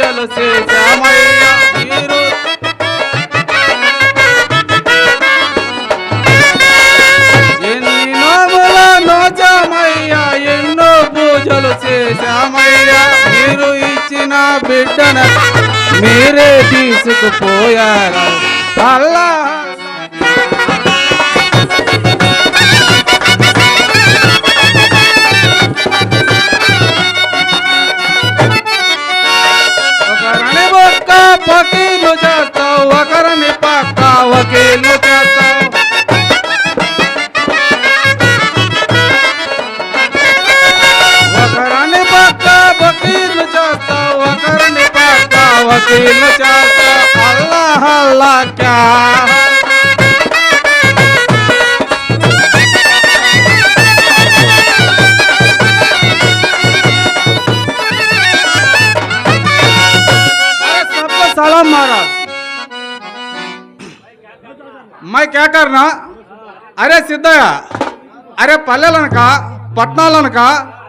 పూజలు చేశామయ్యా మీరు ఎన్ని నోముల నోచామయ్యా ఎన్నో పూజలు చేశామయ్యా మీరు ఇచ్చిన బిడ్డన మీరే తీసుకుపోయారు అల్లా ఒకరిని పక్క పకీలు చేస్తావు ఒకరిని పక్క వకీలు చేస్తావు ఒకరిని పక్క వకీలు చేస్తావు ఒకరిని పక్క వకీలు చేస్తావు అల్లాహ్ అల్లాహ్ క్యా सलाम महाराज मैं क्या करना अरे सिद्धయ్య अरे పల్లెలనక పట్నాలనక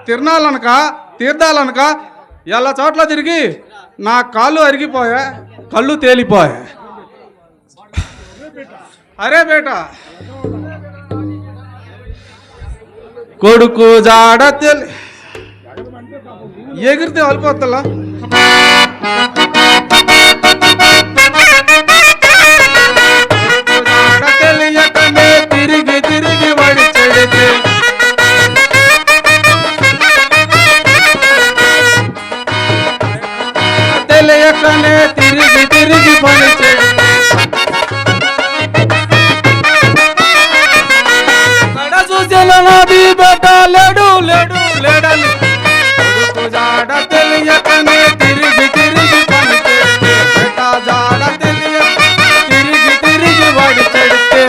తిరణాలనక తీర్థాలనక ఎలా చోట్ల తిరిగి నా కాళ్ళు అరిగిపోయా కళ్ళు తేలిపోయా అరే బేటా కొడుకు జాడ తెలి ఎగిరితే వెళ్ళిపోతలా తెలియకనే తిరిగి తిరిగి వాడి చెడితే తెలియకనే తిరిగి తిరిగి పడి కడ చూసిన నాది బేట లేడు లేడు లేడని కొడుకు జాడ తెలియకనే తిరిగి తిరిగి పడి బేట జాడ తెలియక తిరిగి తిరిగి వాడి చెడితే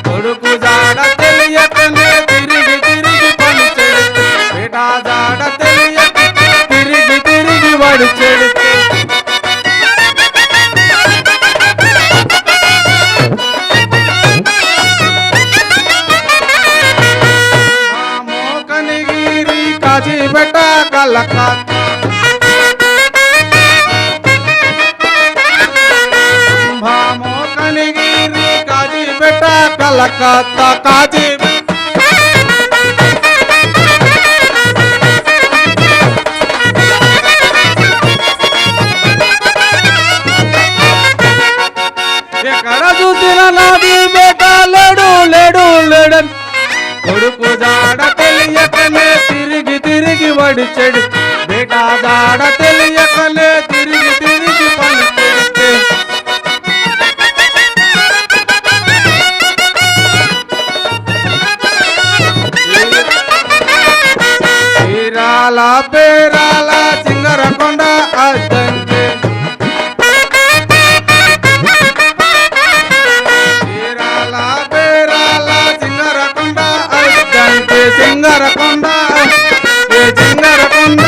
కొడుకు జాడ తెలియకనే తిరిగి తిరిగి పని చెడితే బేటా జాడ తెలియక తిరిగి తిరిగి వాడి చెడితే మోకనిగిరి కాజీపేట కలకత్తా మోకనిగిరి కాజీపేట కలకత్తా కాజీ ఎక్కడ చూసిన నాది బేట లేడు లేడు లేడని కొడుకు జాడ తెలియకనే తిరిగి తిరిగి వాడి చెడు బేట జాడ తెలియకనే తిరిగి తిరిగి పని చెడితే చీరాల పేరాల చింగరకొండ అద్దంకి చీరాల పేరాల చింగరకొండ అద్దంకి చింగరకొండ చింగరకొండ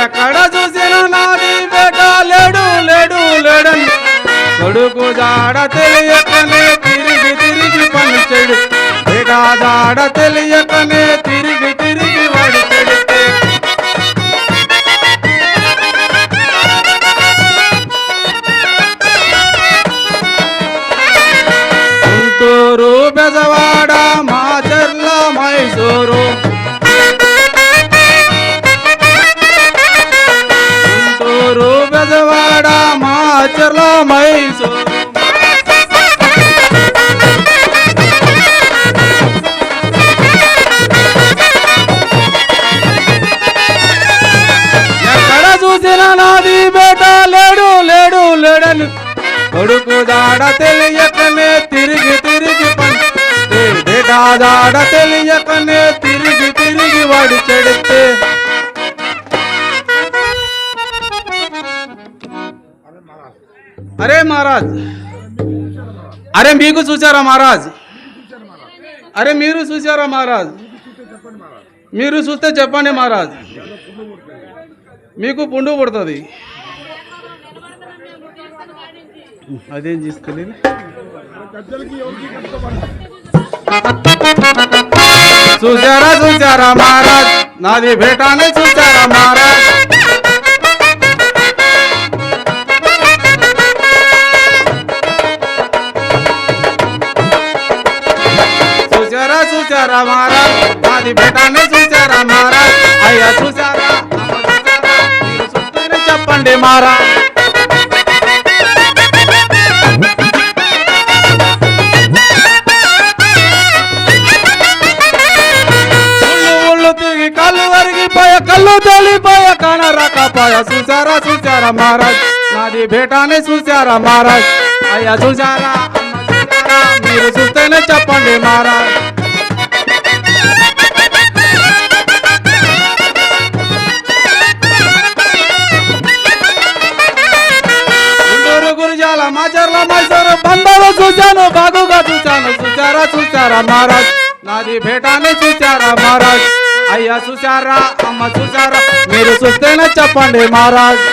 ఎక్కడ చూసిన నాది బేట లేడు లేడు లేడని కొడుకు జాడ తెలియకనే తిరిగి తిరిగి పని చెడు బేట జాడ తెలియకనే తిరిగి తిరిగి వాడి చెడితే గుంటూరు బెజవాడ మాచర్ల మైసూరు గుంటూరు బెజవాడ మాచర్ల మైసూరు ఎక్కడ చూసిన నాది బేట లేడు లేడు లేడని కొడుకు జాడ తెలియకనే తిరిగి తిరిగి పంచే బేటా జాడ తెలియకనే తిరిగి తిరిగి వాడి చెడితే అరే మహారాజ్ అరే మీకు చూసారా మహారాజ్ అరే మీరు చూసారా మహారాజ్ మీరు చూస్తే చెప్పండి మహారాజ్ మీకు పుండు పుడుతుంది అదేం తీసుకెళ్ళి చూసారా చూసారా మహారాజ్ నాది బేటానే చూసారా మహారాజ్ చూసారా చూసారా మహారాజ్ నాది బేటానే చూసారా మహారాజ్ అయ్యా చూసారా మీరు చూస్తేనే చెప్పండి మహారాజ్ కళ్ళు తోలిపోయ కణ రకపోయ చూసారా చూసారా మహారాజ్ నాది బేటానే చూసారా మహారాజ్ అయ్యా చూసారా మీరు చూస్తేనే చెప్పండి మహారాజ్ గుంటూరు గురిజాల మాచర్ల మైసూరు బందరు చూశాను బాగుగా చూశాను చూసారా చూసారా మహారాజ్ నాది బేటానే చూసారా మహారాజ్ అయ్యా చూసారా అమ్మ చూసారా మీరు చూస్తేనే చెప్పండి మహారాజ్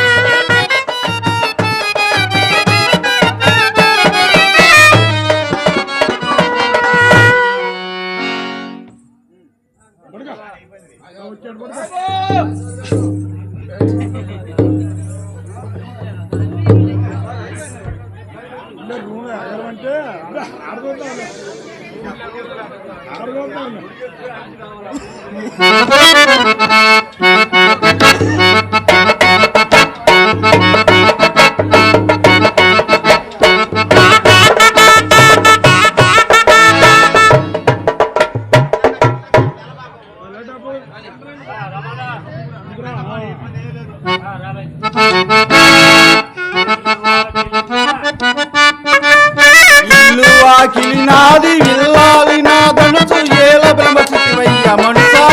నాది విల్లాలి నాదనుచు ఏల బ్రహ్మచివయ్య మనుషా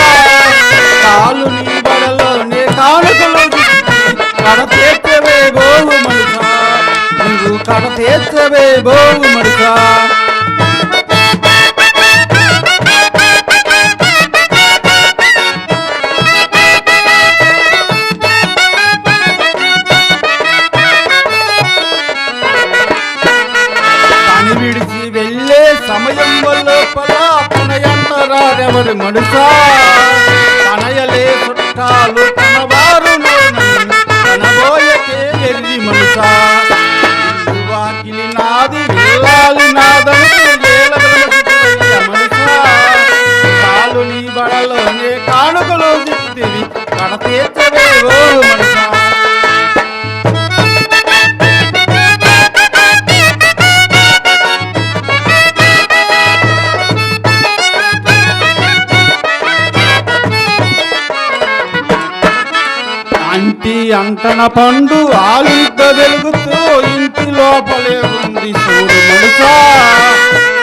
కాలు నీ బడలోనే కానుకలు కడతేచ్చవే గోవు మనుషా నువ్వు కడతేచ్చవే గోవు మనుషా సమయం లోపల తనయంతరారెవరు మనుషా తనయలే చుట్టాలు తనవారు తనబోయకే ఎర్రి మనుషా వాకిలి నాది వెళ్ళాలి నాదను మనుషా కాలు నీ బడలోనే కానుకలు దిక్కుతివి కడతీర్చవే ఓ మనుషా అంటన పండు ఆలిద్ద వెలుగుతూ ఇంటి లోపలే ఉంది చూడు మనుషా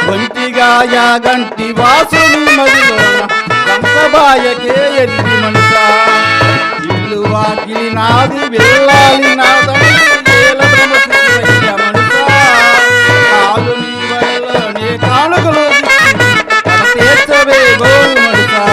ఒంటిగా యాగంటి వాసుని మదిలోన గంపబాయకే ఎల్లి మనుషా ఇల్లు వాకిలి నాది వెళ్ళాలి నాదని ఏల బ్రహ్మచివయ్య మనుషా కాలు నీ వలలోనే కానుకలు తీర్చవే గోవు మనుషా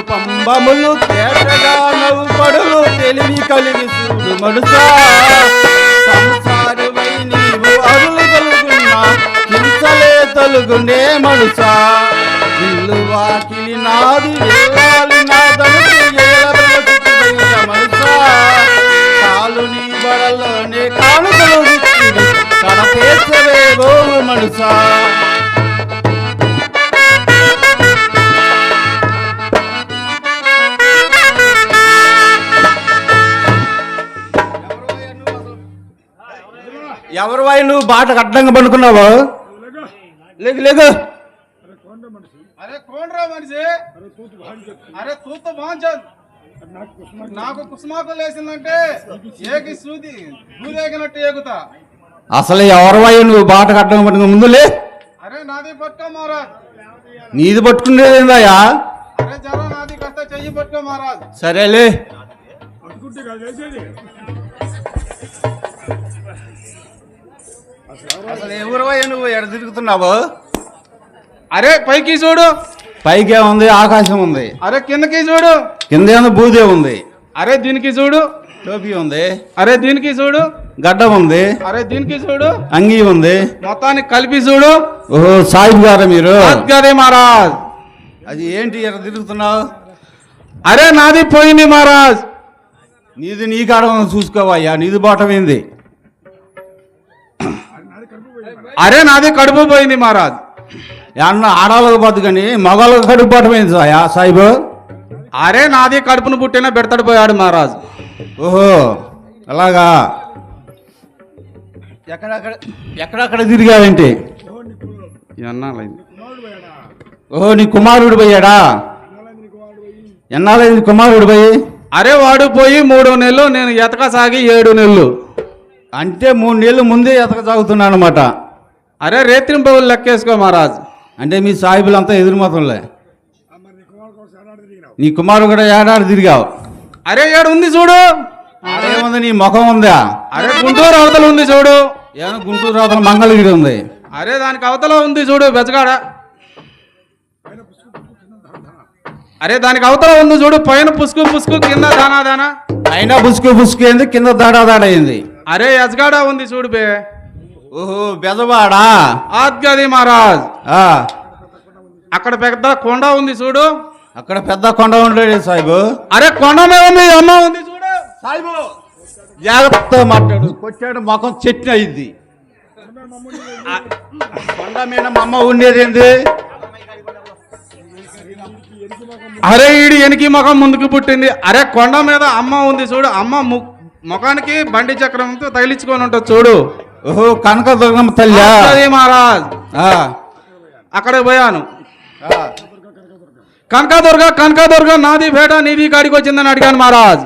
పంబములు తేటగా నవ్వుపడులు తెలివి కలిగి చూడు మనుషా సంసారమై నీవు అరులు కలుగున్నా హింసలే తలుగునే మనుషా ఇల్లు వాకిలి నాది వెళ్ళాలి నాదను మనుషా కాలు నీ బడలోనే కానుకలు కడతేర్చవే గోవు మనుషా ఎవరు వాయి నువ్వు బాట అడ్డంగా పడుకున్నావు? లేకు లేకు. అరే కోండ్రా మనిషి, అరే తూత బాంచన్ నాకు కుసుమాకు లేసిందంటే ఏకి సూది దూరేగినట్టు ఏగుతా. అసలు ఎవరు వాయి నువ్వు బాట అడ్డంగా పడుకున్న ముందులే. అరే నాది పట్టుకో మహారాజ్. నీది పట్టుకునేదేందయ్యా? అరే జరా నాది కాస్త చెయ్యి పట్టుకో మహారాజ్. సరేలే. అసలు ఎవరు వాయి నువ్వు ఎడ తిరుగుతున్నావు? అరే పైకి చూడు. పైకే ఉంది, ఆకాశం ఉంది. అరే కిందకి చూడు. కింద ఏమో బూదే ఉంది. అరే దీనికి చూడు. టోపీ ఉంది. అరే దీనికి చూడు. గడ్డం ఉంది. అరే దీనికి చూడు. అంగీ ఉంది. మొత్తానికి కలిపి చూడు. ఓహో సాహిబ్ గారా మీరు? గదే మహారాజ్. అది ఏంటి ఎక్కడ తిరుగుతున్నావు? అరే నాది పోయింది మహారాజ్. నీది నీ కాడ చూసుకోవయ్యా, నీది బాటం ఏంది? అరే నాది కడుపు పోయింది మహారాజ్. అన్న ఆడాలకు పోదు కానీ మగాళ్ళకు కడుపు బాటం ఏంది సాహిబు? అరే నాది కడుపును పుట్టిన బెడతడు పోయాడు మహారాజ్. ఓహో అలాగా. ఎక్కడెక్కడ తిరిగావేంటి? ఓహో నీ కుమారుడు పోయాడా? ఎన్నాళ్ళైంది కుమారుడు పోయి? అరే వాడు పోయి 3 నెలలు, నేను ఎతక సాగి 7 నెలలు. అంటే 3 నెలలు ముందే ఎతక సాగుతున్నాను అనమాట. అరే రేత్రింపవులు లెక్కేసుకో మహారాజ్. అంటే మీ సాహిబులంతా ఎదురు మాత్రంలే. నీ కుమారుడు కూడా ఏడాడు తిరిగావు. అరే ఏడు ఉంది చూడు. అదేముంది నీ ముఖం ఉందా? అరే గుంటూరు అవతల ఉంది చూడు. ఏమో గుంటూరు అవతల మంగళగిరి ఉంది. అరే దానికి అవతల ఉంది చూడు బెజగాడ. అరే దానికి అవతల ఉంది చూడు. పైన పుసుకు పుసుకు, కింద దానా దానా. పైన పుసుకు పుసుకు ఏంది, కింద దాడా దాడా అయింది. అరే యజ్గాడ ఉంది చూడు బే. ఓహో బెజవాడా? ఆద్గది మహారాజ్. అక్కడ పెద్ద కొండ ఉంది చూడు. అక్కడ పెద్ద కొండ ఉండేది సాహిబు. అరే కొండ మీద ఉంది అమ్మ ఉంది చూడు. సాహిబు జాగ్రత్త మాట్లాడు, కొట్టాడు ముఖం చెట్టు అయింది. కొండ మీద మా అమ్మ ఉండేది ఏంది? అరే ఈడి ఎనికి ముఖం ముందుకు పుట్టింది. అరే కొండ మీద అమ్మ ఉంది చూడు. అమ్మ ముఖానికి బండి చక్రంతో తగిలించుకొని ఉంటుంది చూడు. ఓహో కనకదుర్గమ్మ తల్లి మహారాజ్. అక్కడ పోయాను. కనకదుర్గ నాది భేట నీది కాడికి వచ్చిందని అడిగాను మహారాజ్.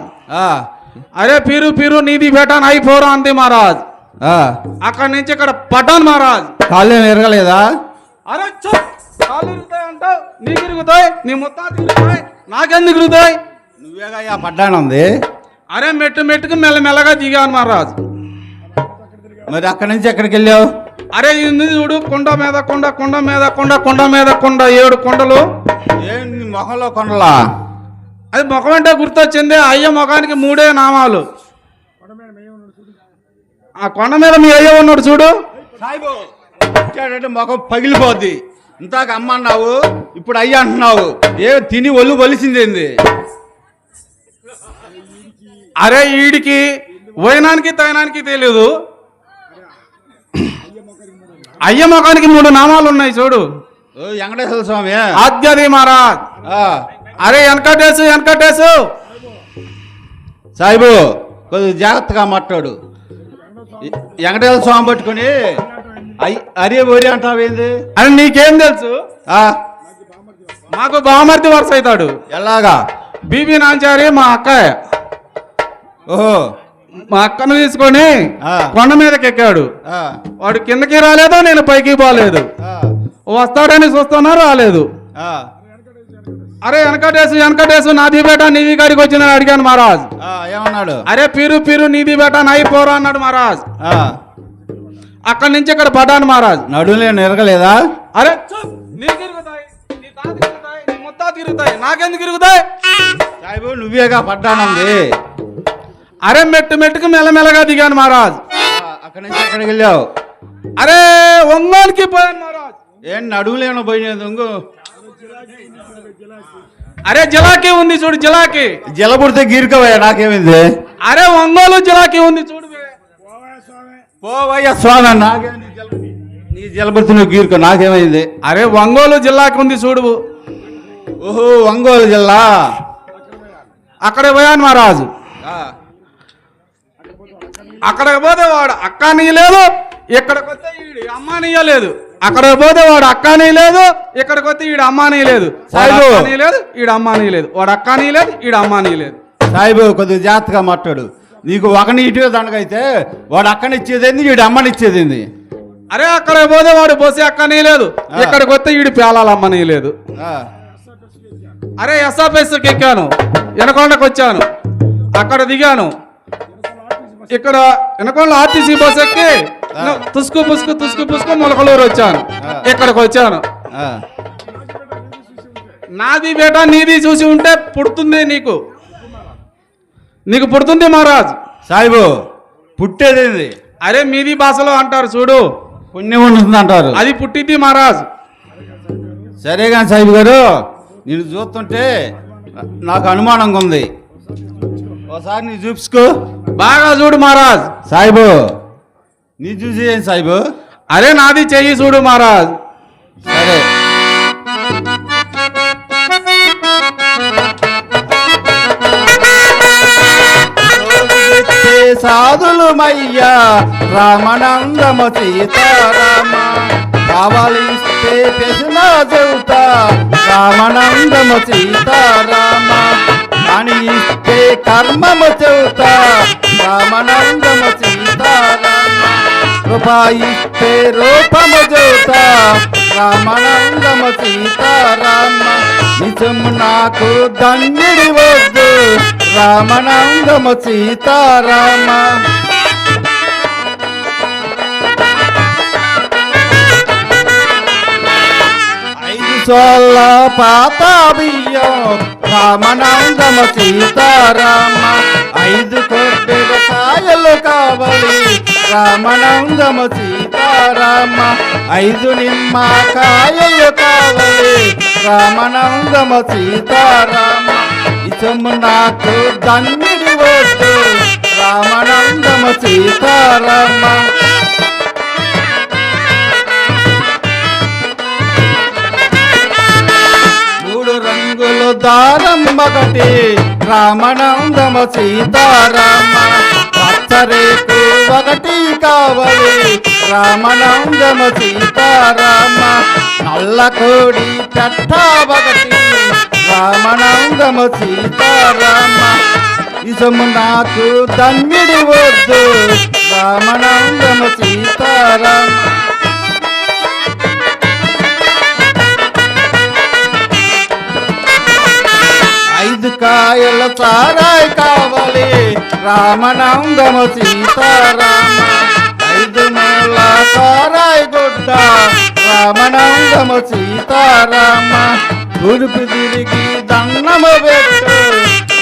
అరే పీరు పీరు నీది భేట నాయి పోరా అంది మహారాజ్. అక్కడి నుంచి ఇక్కడ పడ్డాను మహారాజ్. కాళ్ళు ఎరగలేదా? అరే కాళ్ళు ఇరుగుతాయి అంటావు. నీకు ఇరుగుతాయి, నీ మొత్తం తిరుగుతాయి, నాకెందుకు ఇరుగుతాయి? నువ్వేగా పడ్డానుంది. అరే మెట్టు మెట్టుకు మెల్లమెల్లగా దిగాను మహారాజ్. మరి అక్కడి నుంచి ఎక్కడికి వెళ్ళావు? అరే ఇది చూడు. కొండ మీద కొండ, కొండ మీద కొండ, కొండ మీద కొండ, 7 కొండలు. ఏంటి మొహంలో కొండలా? అది ముఖం అంటే గుర్తొచ్చింది. అయ్య ముఖానికి 3 నామాలు. ఆ కొండ మీద మీ అయ్య ఉన్నాడు చూడు. ముఖం పగిలిపోద్ది. ఇంతాక అమ్మ అన్నావు, ఇప్పుడు అయ్య అంటున్నావు. తిని ఒళ్ళు బలిసిందేంది? అరే ఈడికి వైనానికి తైనానికి తెలియదు. అయ్య ముఖానికి 3 నామాలు ఉన్నాయి చూడు. వెంకటేశ్వర స్వామి ఆద్యది మహారాజ్. అరే వెంకటేశు సాహిబు కొద్దిగా జాగ్రత్తగా మాట్లాడు. వెంకటేశ్వర స్వామి పట్టుకుని అరే ఒరి అంటావేంది? అని నీకేం తెలుసు? మాకు బామర్ది వరుస అవుతాడు. ఎలాగా? బీబీ నాంచారి మా అక్కయ్య. ఓహో మా అక్కను తీసుకొని కొండ మీదకి ఎక్కాడు. వాడు కిందకి రాలేదు, నేను పైకి పోలేదు. వస్తాడని చూస్తున్నా, రాలేదు. అరే వెంకటేశు నాది బేట నీది కాడికి వచ్చిందని అడిగాను మహారాజ్. ఏమన్నాడు? అరే పీరు పీరు నీది బేట నాయి పోరా అన్నాడు మహారాజ్. అక్కడి నుంచి ఇక్కడ పడ్డాను మహారాజ్. నడులే ఎరగలేదా? అరే నీకు తిరుగుతాయి, నీ తాత తిరుగుతాయి, నీ మొత్తం తిరుగుతాయి, నాకెందుకు తిరుగుతాయి? సాహిబు నువ్వేగా పడ్డానంది. అరే మెట్టుకు మెల్లమెల్లగా దిగాను మహారాజ్. అక్కడి నుంచి ఎక్కడికి వెళ్ళావు? అరే ఒంగోలుకి పోయాను మహారాజ్. ఏం నడువులేను పోయినది? అరే జిలాకి ఉంది చూడు. జిలాకి జలబుడితే గీరుకోవయ్యా, నాకేమైంది? అరే ఒంగోలు జిలాకి ఉంది చూడు. పోవయ్యా స్వామి, నీ జలబుడితే నువ్వు గీరుకో, నాకేమైంది? అరే ఒంగోలు జిల్లాకి ఉంది చూడు. ఓహో ఒంగోలు జిల్లా. అక్కడే పోయాను మహారాజు. అక్కడికి పోతే వాడు అక్క నీయలేదు, ఇక్కడికి వస్తే ఈడు అమ్మ నీయలేదు. అక్కడికి పోతే వాడు అక్క నీయలేదు, ఇక్కడికి వస్తే ఈడు అమ్మ నీయలేదు. సాయిబు నీయలేదు, ఈడు అమ్మ నీయలేదు. వాడు అక్క నీయలేదు, ఈడు అమ్మ నీయలేదు. సాయిబు కొద్దిగా జాగ్రత్తగా మాట్లాడు. నీకు ఒకని ఇటువ దండగైతే వాడు అక్కనిచ్చేదేంది, వీడు అమ్మనిచ్చేదేంది? అరే అక్కడికి పోతే వాడు పోసి అక్క నీయలేదు, ఇక్కడికి వస్తే ఈడు పేలాల అమ్మ నీయలేదు. అరే ఎస్ఆర్ఎస్కి ఎక్కాను, వెనకొండకు వచ్చాను, అక్కడ దిగాను. ఇక్కడ వెనకొండ ఆర్టీసీ బస్ ఎక్కి తుసుకు పుసుకు మొలకలూరు వచ్చాను. ఇక్కడికి వచ్చాను. నాది బేటా నీది చూసి ఉంటే పుడుతుంది, నీకు పుడుతుంది మహారాజ్. సాయిబు పుట్టేదేంది? అరే మీది భాషలో అంటారు చూడు, పుణ్యం ఉంటుంది అంటారు, అది పుట్టింది మహారాజ్. సరే కానీ సాయిబు గారు, నేను చూస్తుంటే నాకు అనుమానంగా ఉంది. ఒకసారి నీ చూసుకో. బాగా చూడు మహారాజ్. సాయిబు నీ చూసి ఏం సాయిబు? అరే నాది చెయ్యి చూడు మహారాజ్. సరే సాధులు మయ్యా రామనందమ సీతారామ, కావలిస్తే పెసిన చెబుతా రామనందమ సీతారామ, అని ఇస్తే కర్మము చెబుతా రామనందమ సీతారామ, రూపాయిస్తే రూపము చెబుతా రామనందమ సీతారామ, నిజము నాకు దండిడి వద్దు రామనందమ సీతారామ. సోళ్ళ పాత బియ్యం రామనందమ సీతారామ, 5 కొబ్బరికాయలు కావాలి రామనందమ సీతారామ, 5 నిమ్మకాయలు కావాలి రామనందమ సీతారామ, ఇసము నాకు దండిడి వద్దు రామనందమ సీతారామ. 3 రంగులు దారం ఒకటి రామనందమ సీతారామ, పచ్చరేకు ఒకటి కావాలి రామనందమ సీతారామ, నల్ల కోడి పెట్ట ఒకటి రామనందమ సీతారామ, ఇసము నాకు దమ్మిడి వద్దు రామనందమ సీతారామ. 5 కాయల సారాయి కావాలి రామనందమ సీతారామ, 5 మూల సారాయి గుడ్డ రామనందమ సీతారామ, ఉడుపు తిరిగి దండము పెట్టు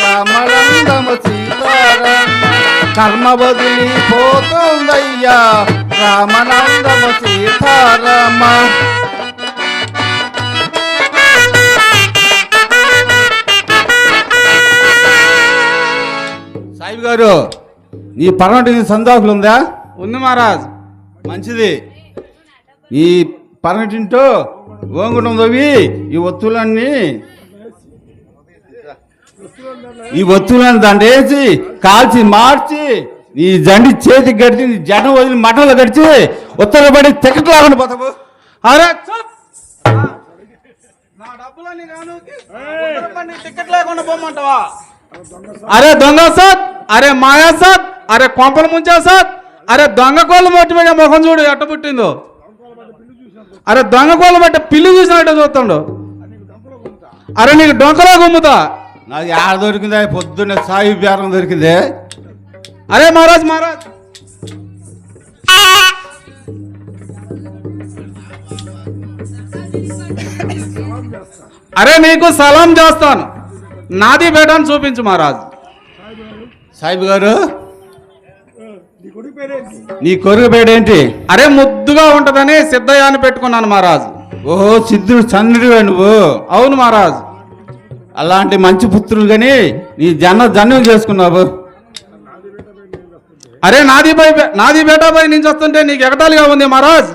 రామనందమ సీతారామ, కర్మ వదిలిపోతుందయ్యా రామనందమ సీతారామ. సాయిబు గారు, నీ పర్మనెంట్ సందాకులు ఉందా? ఉంది మహారాజ్. మంచిది. ఈ పర్మనెంట్ ఓంగుడం తవ్వి ఈ ఒత్తులని దండేసి కాల్చి మార్చి నీ జండి చేతికి గడిచి నీ జనం వదిలి మఠంలో గడిచి ఉత్తరపడి టికెట్ లాగా పోతావు. అరే నా డబ్బులని టికెట్ లేకుండా పోమంటావా? అరే దొంగ సార్, అరే మాయా సార్, అరే కొంపలు ముంచా సార్, అరే దొంగ కోళ్ళు బట్టి మీద ముఖం చూడు ఎట్ట పుట్టిందో. అరే దొంగ కోళ్ళు బట్టి పిల్లి చూసినట్టు చూస్తాడు. అరే నీకు డొంకలో గుమ్ముతా. నాకు ఆడ దొరికిందే, పొద్దున్నే సాయి బేరం దొరికిందే. అరే మహారాజ్ అరే నీకు సలాం చేస్తాను, నాది బేటాను చూపించు మహారాజ్. సాయిబు గారు, నీ కొడుకు పేడేంటి? అరే ముద్దుగా ఉంటదని సిద్ధయ్య అని పెట్టుకున్నాను మహారాజ్. ఓహో, సిద్ధుడు చంద్రుడివే నువ్వు? అవును మహారాజ్. అలాంటి మంచి పుత్రులు కానీ నీ జన్మం చేసుకున్నావు. అరే నాది బేటాపై నుంచి వస్తుంటే నీకు ఎగటాలుగా ఉంది మహారాజ్.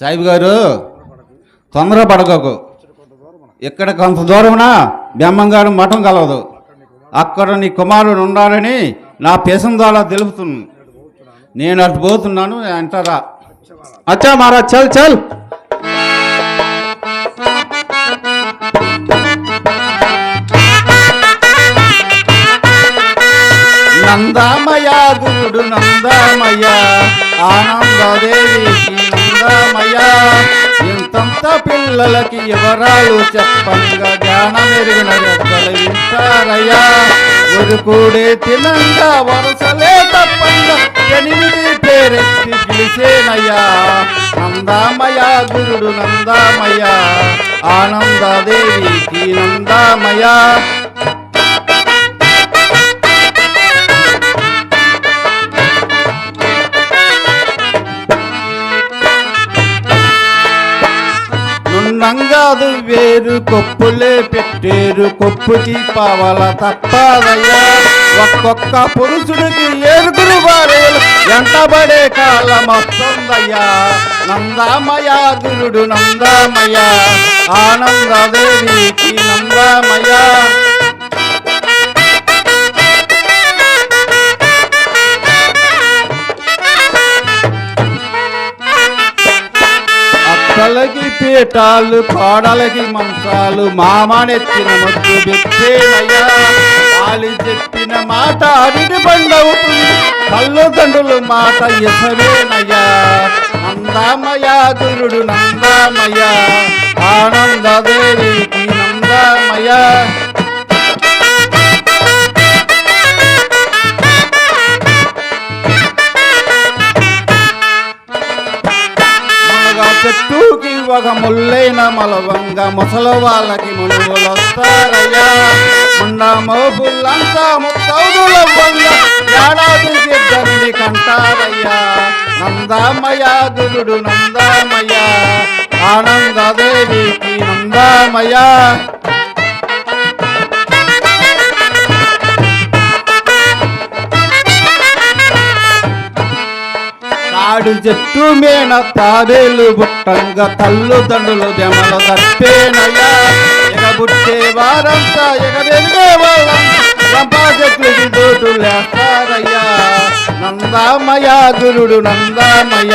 సాయిబు గారు, తొందర పడకకు. ఇక్కడ కొంత దూరమునా బెమ్మంగాడు మఠం కలవదు. అక్కడ నీ కుమారుడు ఉండాలని నా పేసం ద్వారా తెలుపుతున్నాను. నేను అటు పోతున్నాను అంటారా? अच्छा महाराज चल चल। నందామయ గురుడు నందామయ ఆనందదేవికి నందామయ ఇంతంత పిల్లలకి వివరాలు చెప్పంగా జ్ఞానమెరిగిన రెక్కలు వింటారయ్యా ఉరుకుడే తినంగా వరసలే తప్పంగా 8 పేరెత్తి పిలిచేనయ్యా నందామయ గురుడు నందామయ ఆనందదేవికి నందామయ నంగాదు వేరు కొప్పులే పెట్టేరు కొప్పుకి పావల తప్పదయ్యా ఒక్కొక్క పురుషుడికి 7 భార్యలు ఎంటబడే కాలం వస్తుందయ్యా నందామయ గురుడు నందామయ ఆనందదేవికి నందామయ అత్తలకి పీఠాలు కోడలకి మంచాలు మామనెత్తిన మొద్దు పెట్టేనయ్యా వాళ్ళు చెప్పిన మాట అడిగి బండవుతుంది తల్లిదండ్రులు మాట ఇసవేనయ్యా నందామయ గురుడు నందామయ ఆనందదేవికి నందామయ చెట్టుకి ఒక ముల్లైన మలవంగా ముసలి వాళ్ళకి మునుగులు వస్తారయ్యా ఉన్న మోపుల్లంతా ముత్తౌదులవ్వంగా ఏడాదికి 2 కంటారయ్యా నందామయ గురుడు నందామయ ఆనందదేవికి నందామయ తాడు చెట్టు మేన తాబేలు బుట్టంగా తల్లిదండ్రులు దెమల తప్పేనయ్యా ఎగబుట్టే వారంతా ఎగబెరిగే వాళ్ళంతా చెట్లకి దోటు లేస్తారయ్యా నందామయ గురుడు నందామయ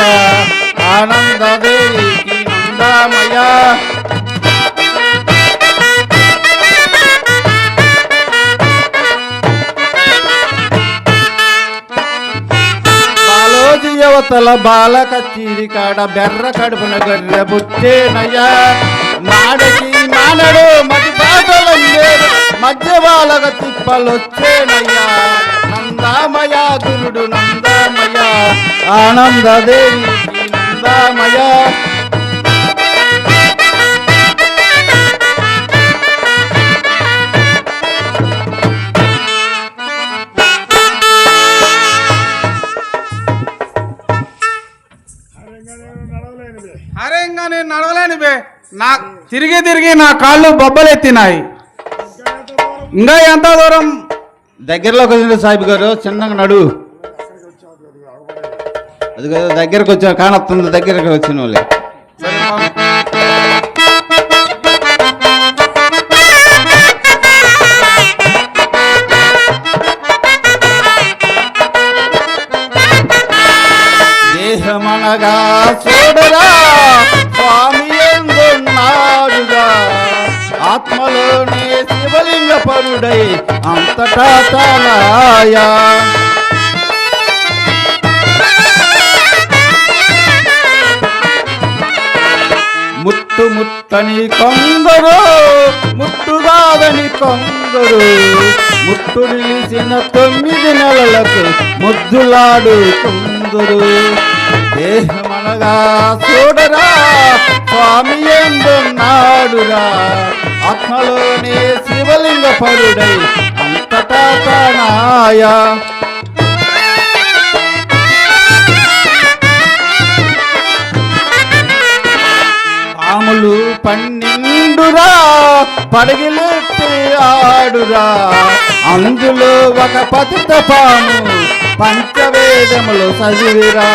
ఆనందదేవికి నందామయ యువతల బాలక చీరికాడ బెర్ర కడుపున గర్రె బుట్టేనయ్యా మాడకి మానడు మతి పాటలందేరు మధ్య బాలక తిప్పలొచ్చేనయ్యా నందామయ గురుడు నందామయ ఆనందదేవికి నందామయ అరే ఇంకా నేను నడవలేను బే నా తిరిగి తిరిగి నా కాళ్ళు బొబ్బలెత్తినాయి ఇంకా ఎంత దూరం దగ్గరలోకి వచ్చిన సాహిబ్ గారు చిన్నగా నడు అది కదా దగ్గరకు వచ్చా కానొస్తుంది దగ్గరకు వచ్చిన వాళ్ళే దేహమనగా చూడరా స్వామి ఎందున్నాడుగా ఆత్మలోనే శివలింగ పరుడై అంతటా తానాయా ముట్టని కొందరు ముట్టుగాదని కొందరు ముట్టు నిలిచిన 9 నెలలకు ముద్దులాడు కొందరు దేహమనగా చూడరా స్వామి ఎందున్నాడురా ఆత్మలోనే శివలింగ పరుడై అంతటా తానాయా పాములు 12రా పడగిలెత్తి ఆడురా అందులో ఒక పతిత పాము పంచవేదములు చదివిరా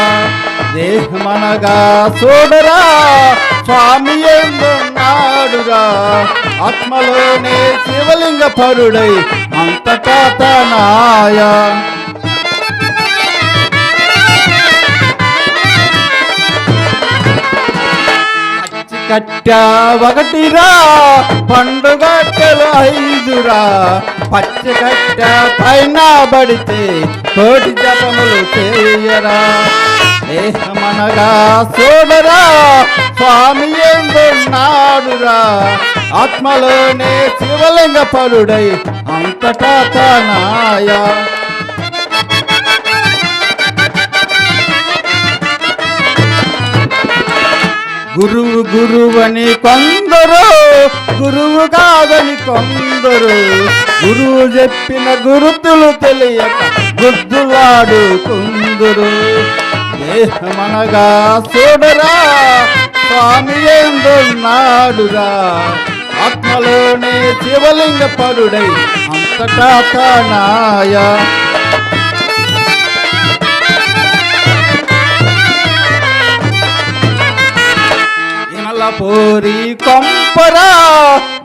దేహమనగా చూడరా స్వామి ఎందున్నాడురా ఆత్మలోనే శివలింగ పరుడై అంతటా తనాయా కట్ట ఒకటిరా పండుగట్టెలు 5రా పచ్చి కట్ట పైన పడితే కోటి జపములు చేయరా దేహమనగా చూడరా స్వామి ఎందున్నాడురా ఆత్మలోనే శివలింగ పరుడై అంతటా తానాయా గురువు గురువని కొందరు గురువు కాదని కొందరు గురువు చెప్పిన గురుతులు తెలియక గుద్దులాడు కొందరు దేహమనగా చూడరా స్వామి ఎందున్నాడురా ఆత్మలోనే శివలింగ పరుడై అంతటా తానాయా పోరి కొంపరా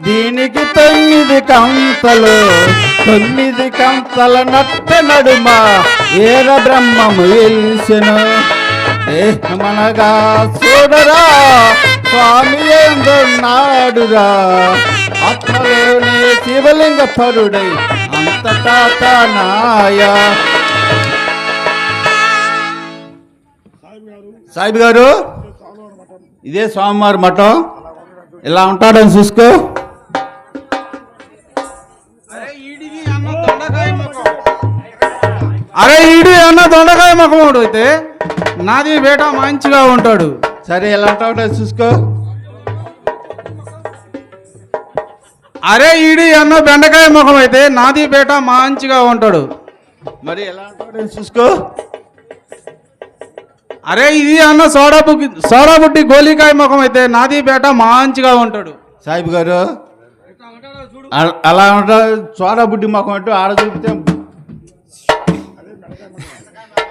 దీనికి 9 కంతలు 9 కంతల నట్ట నడుమ ఏర బ్రహ్మము వెలిసెను దేహమనగా చూడరా స్వామి ఎందున్నాడురా ఆత్మలోనే శివలింగ పరుడై అంతటా తానాయా సాహిబ్ గారు ఇదే స్వామివారి మఠం ఇలా ఉంటాడని చూసుకో అరే ఈడి అన్న దొండకాయ ముఖముడు అయితే నాది బేట మంచిగా ఉంటాడు. సరే ఎలా ఉంటాడో చూసుకో. అరే ఈడి అన్న బెండకాయ ముఖం అయితే నాది బేట మంచిగా ఉంటాడు. మరి ఎలా ఉంటాడో చూసుకో. అరే ఇది అన్న సోడా బుట్టి గోలికాయ ముఖం అయితే నాది బేట మంచిగా ఉంటాడు. సాహిబ్ గారు అలా ఉంటాడు. సోడా బుడ్డి ముఖం అంటూ ఆడ చూపితే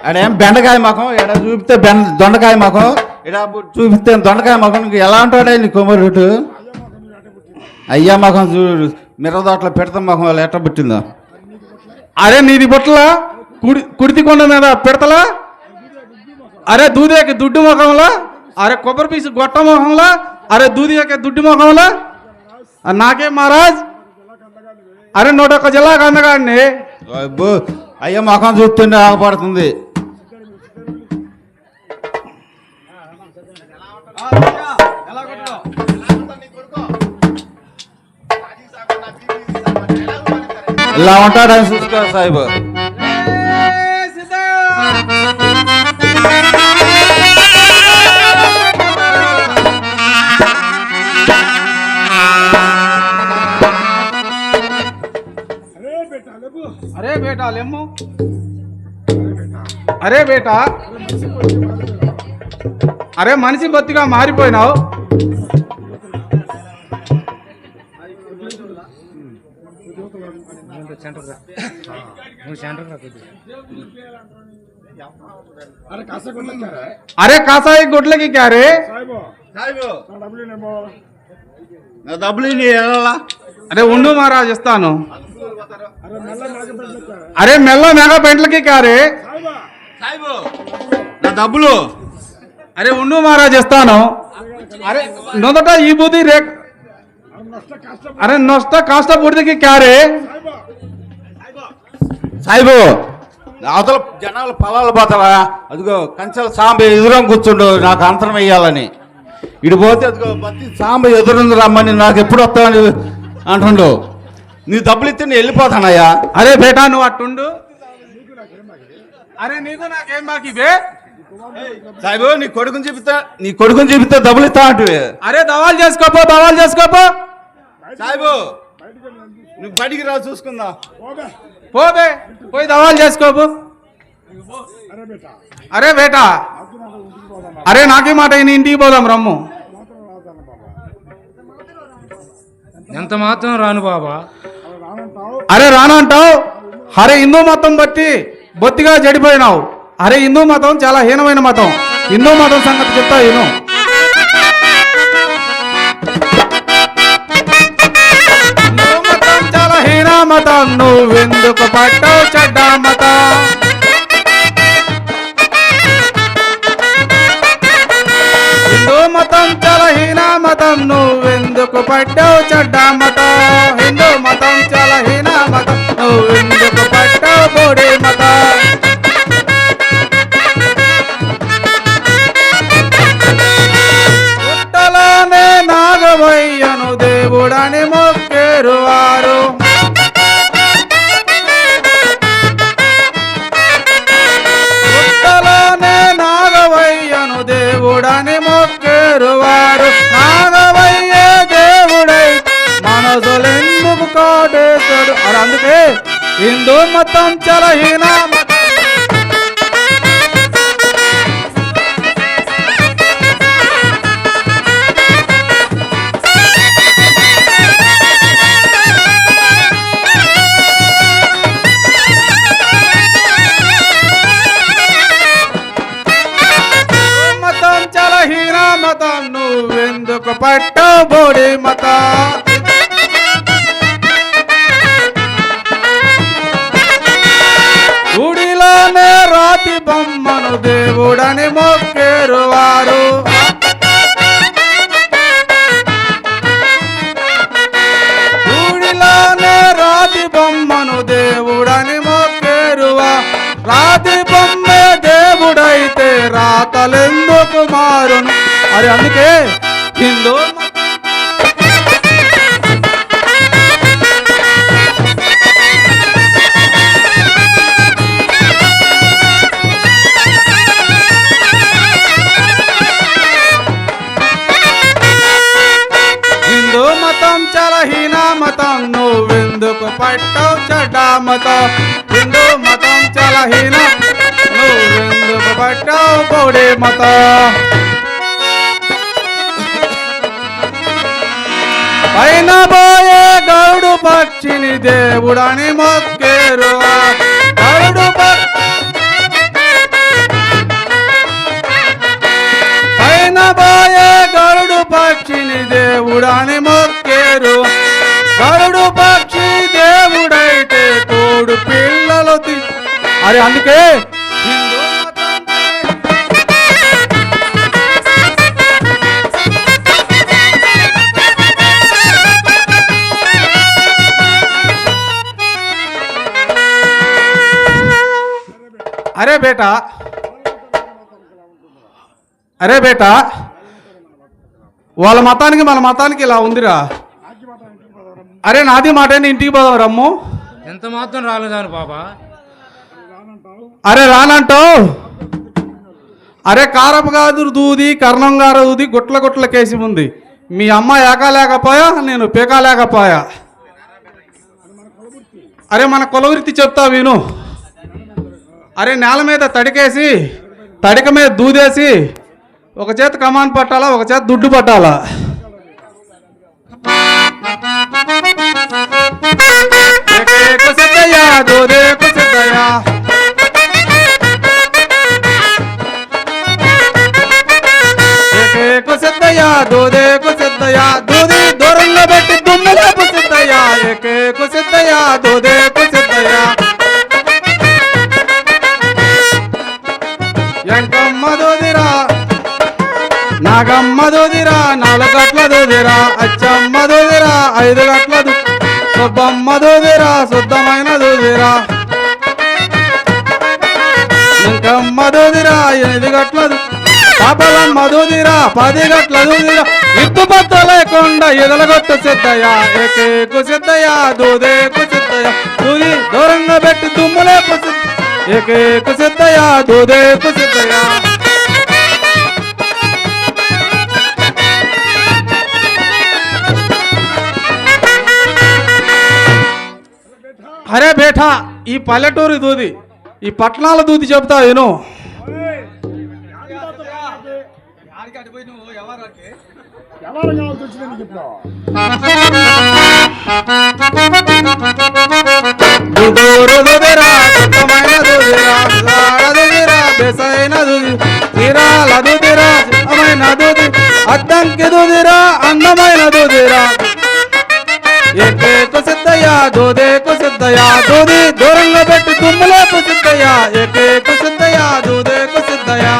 ఆడేం బెండకాయ ముఖం, ఎడ చూపితే దొండకాయ ముఖం, ఎడ చూపిస్తే దొండకాయ ముఖం. ఎలా ఉంటాడే నీ కుమారుడు? అయ్యా ముఖం చూడు, మిరదోట్ల పెడతాం ముఖం వాళ్ళు ఎట్ట పుట్టిందో. అరే నీది బొట్ల కుడితికొండ మీద పెడతలా. అరే దూదేకి దుడ్డు ముఖంలో, అరే కొబ్బరి పీసు గొట్ట ముఖంలో, అరే దూదికి దుడ్డు ముఖంలో. నాకే మహారాజ్ అరే 101 జిల్లాకు అందగాడిని. అయ్యా ముఖం చూస్తుండే ఆగపడుతుంది. ఇలా ఉంటాడని చూసుకో సాహిబ్. అరే బేటా లేము. అరే బేటా, అరే మనిషి బొత్తిగా మారిపోయినావు. అరే కాసాయి గుడ్లకి క్యారే డబ్బులు. అరే ఉండు మహారాజ్ ఇస్తాను. అరే మెల్ల మెగ పెంట్లకి క్యారే డబ్బులు. అరే ఉండు మహారాజ్ ఇస్తాను. అరే నొదట ఈ బుద్ధి రే. అరే నొష్ట కాస్త బుడికి క్యారే సాయిబు. అవతల జనాలు పొలాలు పోతారా, అదిగో కంచెల సాంబ ఎదురం కూర్చుండు నాకు అంతరం వేయాలని. ఇటు పోతే అదిగో బతి సాంబ ఎదురుంది రమ్మని నాకు ఎప్పుడు వస్తామని అంటుండు. నీ డబ్బులు ఇస్తే నేను వెళ్ళిపోతానయ్యా. అరే బేటా నువ్వు అట్టుండు. అరే నీకు నాకేం బాకీ బే. సాయిబు నీ కొడుకుని చూపిస్తే డబ్బులు ఇస్తా అంటే. అరే దవాలు చేసుకోపో సాయిబు నువ్వు బయటికి రా చూసుకుందా. పోబే పోయి దవాలు చేసుకోపు. అరే బేటా, అరే నాకే మాట ఇంటికి పోదాం రమ్ము. ఎంత మాత్రం రాను బాబా. అరే రానంటావు. అరే హిందూ మతం బట్టి బొత్తిగా చెడిపోయినావు. అరే హిందూ మతం చాలా హీనమైన మతం. హిందూ మతం సంగతి చెప్తా విను. హిందూ మతం చాలా హీన మతం, నువ్వెందుకు పట్టావు చెడ్డ మతం. హిందూ మతం చాలా హీన మతం, మతం నువ్వెందుకు పడ్డావు చెడ్డ మతం హిందూ మతం చాలా హీన మతం నువ్వెందుకు పడ్డావు బోడి మతం పుట్టలోనే నాగవయ్యను దేవుడని మొక్కేరు వారు పుట్టలోనే నాగవయ్యను దేవుడని మొక్కేరు వారు నాగవయ్యే దేవుడై మనసులెందుకు కాటేశాడు అది అందుకే హిందూ మతం చాలా హీన మతం మతం నువ్వెందుకు పట్టావు బోడి మతం గుడిలోనే రాతి బొమ్మను దేవుడని మొక్కేరు వారు గుడిలోనే రాతి బొమ్మను దేవుడని మొక్కేరువా రాతి బొమ్మే దేవుడైతే రాతలెందుకు మారును అది అందుకే హిందూ హిందూ మతం చాలా హీన మతం నువ్వెందుకు పట్టావు చెడ్డ మతం హిందూ మతం చాలా హీన నువ్వెందుకు పట్టావు బోడి మతం పైన పోయే గౌడు పక్షిని దేవుడని మొక్కేరు గౌడు పైన పోయే గరుడు పక్షిని దేవుడని మొక్కేరు గరుడు పక్షి దేవుడైతే తోడు పిల్లలు అరే అందుకే హిందూ అరే బేటా వాళ్ళ మతానికి మన మతానికి ఇలా ఉందిరా అరే నాది మాట ఇంటికి పోదాం రమ్ము ఎంత మాత్రం రాలేదాను బాబా అరే రానంటావు అరే కారపు కాదు దూది కర్ణం గారు దూది గుట్ల గుట్ల కేసి ఉంది మీ అమ్మ ఏకాలేకపోయా నేను పీకాలేకపోయా అరే మన కులవృత్తి చెప్తా విను అరే నేల మీద తడికేసి తడిక మీద దూదేసి ఒక చేత కమాన్ పట్టాలా ఒక చేత దుడ్డు పట్టాలా సిద్ధయ్యా దూదేకు సిద్ధయ్యా సిద్ధయ్యా దూదేకు సిద్ధయ్యా దూది దూరంగా పెట్టి దుమ్ములేపు సిద్ధయ్యా ఏకేకు సిద్ధయ్యా దూదేకు సిద్ధయ్యా ఎంకమ్మ దూదిరా నాగమ్మ దూదిరా 4 గట్ల దూదిరా అచ్చమ్మ దూదిరా 5 గట్ల సుబ్బమ్మ దూదిరా శుద్ధమైన దూదిరా ఇంకమ్మ దూదిరా 8 గట్ల పాపలమ్మ దూదిరా 10 గట్ల దూదిరా ఇత్తుపత్తు లేకుండా ఎదలగొట్టు సిద్ధయ్యా ఏకేకు సిద్ధయ్యా దూదేకు సిద్ధయ్యా దూది దూరంగా పెట్టి దుమ్ములేపు ఏకేకు సిద్ధయ్యా దూదేకు సిద్ధయ్యా అరే బేటా ఈ పల్లెటూరు దూది ఈ పట్టణాల దూది చెప్తా విను దూదూరు దూదిరా సుఖమైన దూదిరా దూదిరా బెసైన దూది తీరాల దూదిరా సుఖమైన దూది అద్దంకి దూదిరా అందమైన దూదిరా ఏకేకు సిద్ధయ్యా దూదేకు సిద్ధయ్యా దూది దూరంగా పెట్టి దుమ్ములేపు సిద్ధయ్యా ఏకేకు సిద్ధయ్యా దూదేకు సిద్ధయ్యా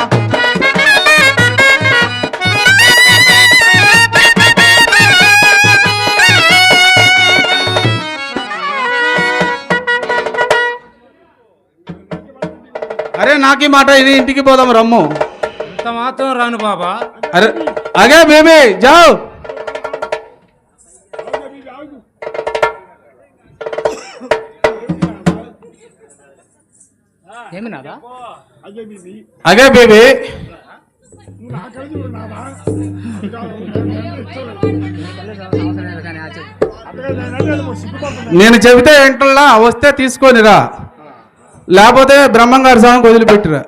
నాకి మాట ఇది ఇంటికి పోదాం రమ్ము. ఎంత మాత్రం రాను బాబా. అరే అగే బేబీ జావ్. ఏమి నాదా? అగే బేబీ నేను చెబితే ఏంటల్లా వస్తే తీసుకొనిరా, లేకపోతే బ్రహ్మంగారి స్వామికి వదిలిపెట్టిరా.